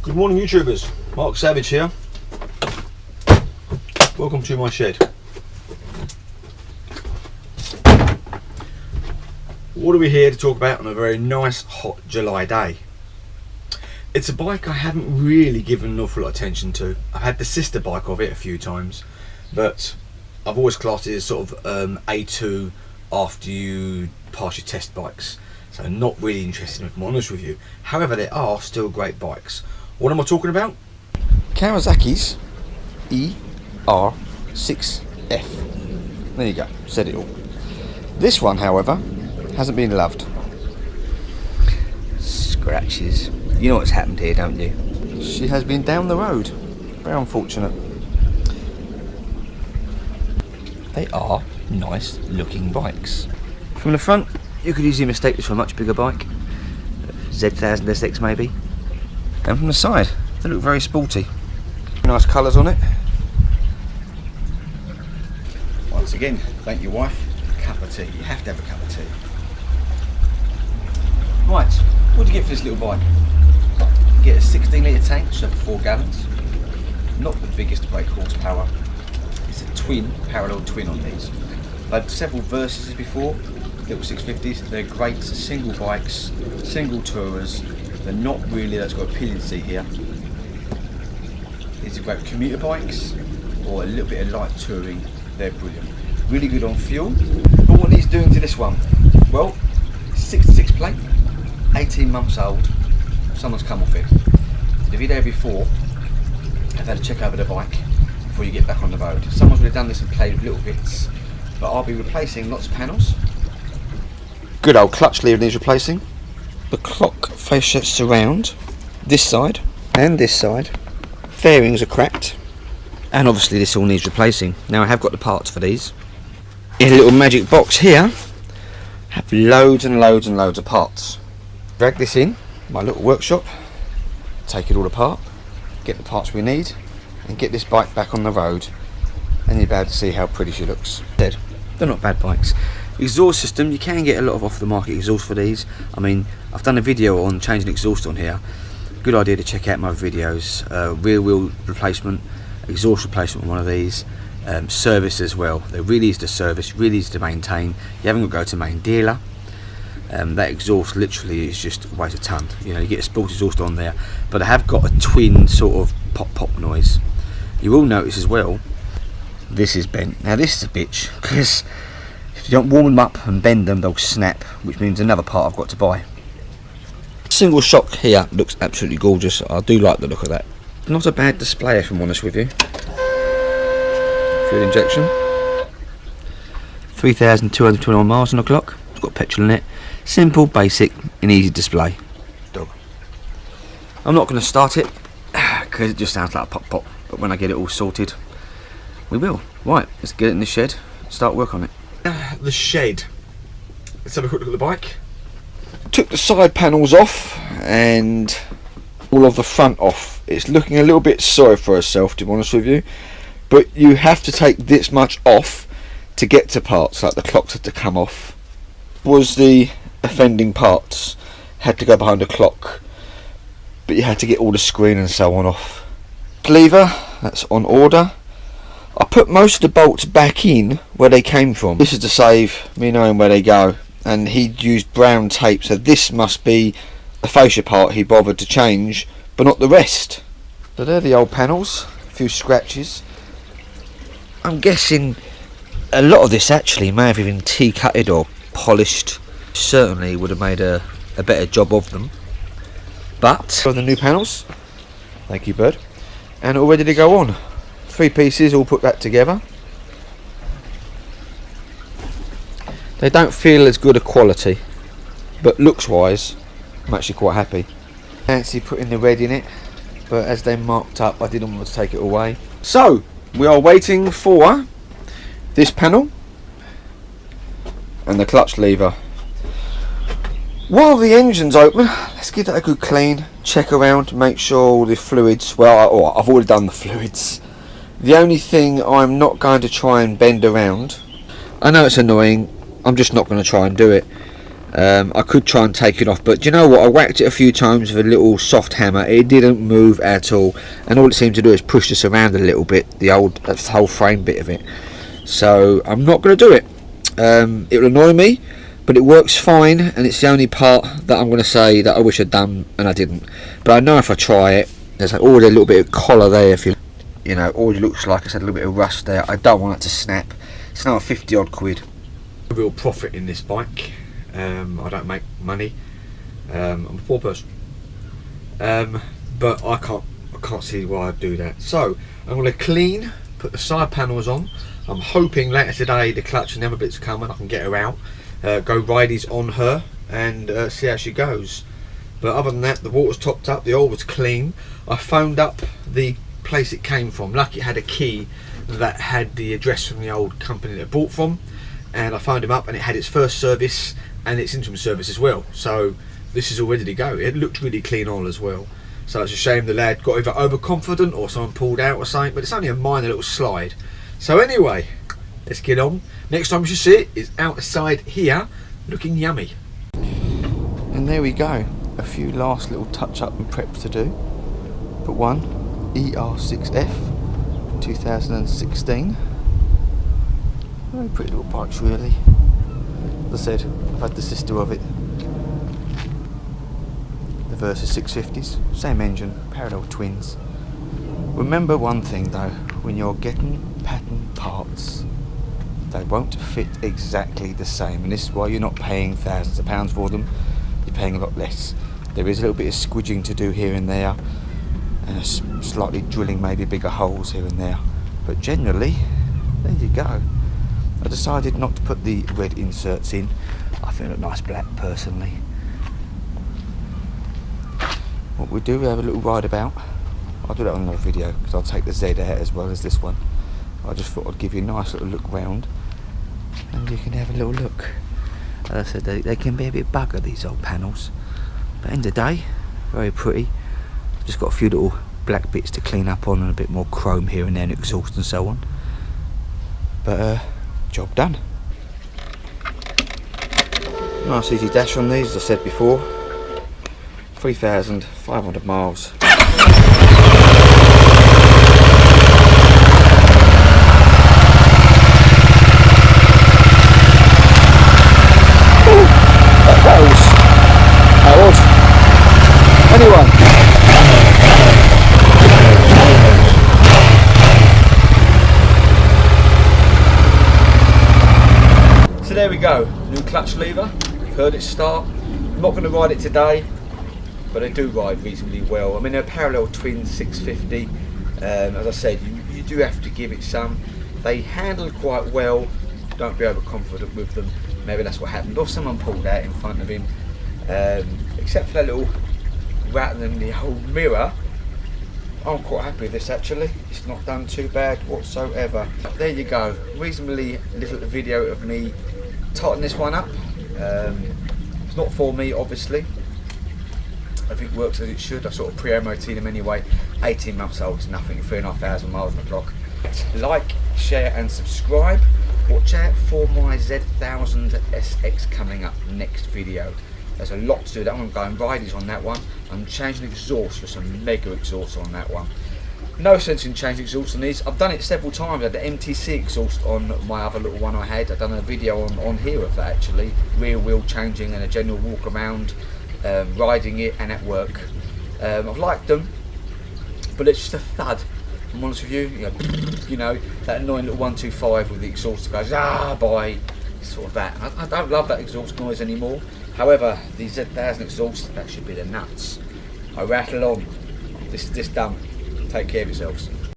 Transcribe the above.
Good morning, YouTubers. Mark Savage here. Welcome to my shed. What are we here to talk about on a very nice hot July day? It's a bike I haven't really given an awful lot of attention to. I've had the sister bike of it a few times, but I've always classed it as sort of A2 after you pass your test bikes. So not really interested, if I'm honest with you. However, there are still great bikes. What am I talking about? Kawasaki's Er6F. There you go, said it all. This one, however, hasn't been loved. Scratches. You know what's happened here, don't you? She has been down the road. Very unfortunate. They are nice looking bikes. From the front, you could easily mistake this for a much bigger bike. Z1000 SX maybe. And from the side, they look very sporty. Nice colours on it. Once again, thank your wife. A cup of tea. You have to have a cup of tea. Right, what do you get for this little bike? You get a 16 litre tank, so 4 gallons. Not the biggest brake horsepower. It's a twin, parallel twin on these. I've had several Versuses before, little 650s. They're great single bikes, single tourers. They're not really, that's got a pillion seat here. These are great commuter bikes or a little bit of light touring. They're brilliant. Really good on fuel. But what needs doing to this one? Well, 66 plate, 18 months old. Someone's come off it. The video before, I've had to check over the bike before you get back on the road. Someone's really done this and played with little bits, but I'll be replacing lots of panels. Good old clutch lever needs replacing. The clock fascia surround, this side and this side. Fairings are cracked, and obviously this all needs replacing. Now I have got the parts for these. In a little magic box here, have loads and loads and loads of parts. Drag this in my little workshop, take it all apart, get the parts we need, and get this bike back on the road, and you'll be able to see how pretty she looks. They're not bad bikes. Exhaust system, you can get a lot of off the market exhaust for these. I mean, I've done a video on changing exhaust on here. Good idea to check out my videos. Rear wheel replacement, exhaust replacement on one of these, service as well. There really is to service, really is to maintain. You haven't got to go to main dealer. That exhaust literally is just weighs a ton. You know, you get a sport exhaust on there, but I have got a twin sort of pop noise. You will notice as well, this is bent. Now this is a bitch, because if you don't warm them up and bend them, they'll snap, which means another part I've got to buy. Single shock here looks absolutely gorgeous. I do like the look of that. Not a bad display, if I'm honest with you. Fuel injection. 3,221 miles on the clock. It's got petrol in it. Simple, basic, and easy display. Dog. I'm not going to start it because it just sounds like a pop. But when I get it all sorted, we will. Right, let's get it in the shed. Start work on it. The shed. Let's have a quick look at the bike. Took the side panels off and all of the front off. It's looking a little bit sorry for herself, to be honest with you, but you have to take this much off to get to parts, like the clocks had to come off. Was the offending parts, had to go behind the clock, but you had to get all the screen and so on off. Lever, that's on order. I put most of the bolts back in where they came from. This is to save me knowing where they go, and he'd used brown tape, so this must be the fascia part he bothered to change, but not the rest. So they're the old panels, a few scratches. I'm guessing a lot of this actually may have been T-cutted or polished. Certainly would have made a better job of them. But on the new panels, thank you bird, and all ready to go on. 3 pieces, all put back together. They don't feel as good a quality, but looks wise I'm actually quite happy. Fancy putting the red in it, but as they marked up I didn't want to take it away. So we are waiting for this panel and the clutch lever. While the engine's open, let's give that a good clean, check around, make sure all the fluids, well I've already done the fluids. The only thing I'm not going to try and bend around, I know it's annoying, I'm just not going to try and do it. I could try and take it off, but do you know what, I whacked it a few times with a little soft hammer. It didn't move at all, and all it seemed to do is push this around a little bit, the whole frame bit of it. So I'm not going to do it. It will annoy me, but it works fine, and it's the only part that I'm going to say that I wish I'd done and I didn't. But I know if I try it, there's already a little bit of collar there, if you know, already looks like I said, a little bit of rust there. I don't want it to snap. It's now 50 odd quid. Real profit in this bike. I don't make money. I'm a poor person, but I can't see why I'd do that. So I'm going to clean, put the side panels on. I'm hoping later today the clutch and the other bits come and I can get her out, go rideys on her, and see how she goes. But other than that, the water's topped up, the oil was clean. I phoned up the place it came from. Lucky it had a key that had the address from the old company that it bought from, and I phoned him up and it had its first service and its interim service as well. So this is all ready to go. It looked really clean on as well. So it's a shame the lad got either overconfident or someone pulled out or something, but it's only a minor little slide. So anyway, let's get on. Next time you should see it is outside here, looking yummy. And there we go. A few last little touch up and preps to do. But one, Er6F 2016. Very pretty little bikes really. As I said, I've had the sister of it, the Versus 650s, same engine, parallel twins. Remember one thing though, when you're getting pattern parts, they won't fit exactly the same, and this is why you're not paying thousands of pounds for them. You're paying a lot less. There is a little bit of squidging to do here and there, and slightly drilling maybe bigger holes here and there, but generally, there you go. I decided not to put the red inserts in. I think it looked nice black personally. What we do, we have a little ride about. I'll do that on another video because I'll take the Z out as well as this one. I just thought I'd give you a nice little look round and you can have a little look. As I said, they can be a bit bugger, these old panels, but end of the day, very pretty. Just got a few little black bits to clean up on and a bit more chrome here and there and exhaust and so on. But job done. Nice easy dash on these, as I said before. 3,500 miles. Anyone? So there we go, new clutch lever, you've heard it start. I'm not going to ride it today, but they do ride reasonably well. I mean, they're parallel twin 650, as I said, you do have to give it some. They handle quite well, don't be overconfident with them, maybe that's what happened, or someone pulled out in front of him, except for that little rattling the whole mirror. I'm quite happy with this actually, it's not done too bad whatsoever. There you go, reasonably little video of me tightening this one up. It's not for me obviously, I think it works as it should. I sort of pre-MOT'd them anyway. 18 months old is nothing, 3,500 miles on the clock. Like, share and subscribe. Watch out for my Z1000 SX coming up next video. There's a lot to do. That one I'm going rideys on that one. I'm changing exhaust for some mega exhaust on that one. No sense in changing exhaust on these. I've done it several times. I had the MTC exhaust on my other little one I had. I've done a video on here of that actually. Rear wheel changing and a general walk around, riding it and at work. I've liked them, but it's just a thud. If I'm honest with you, you know that annoying little 125 with the exhaust that goes by, sort of that. I don't love that exhaust noise anymore. However, the Z1000 exhaust, that should be the nuts. I rattle on. This done. Take care of yourselves.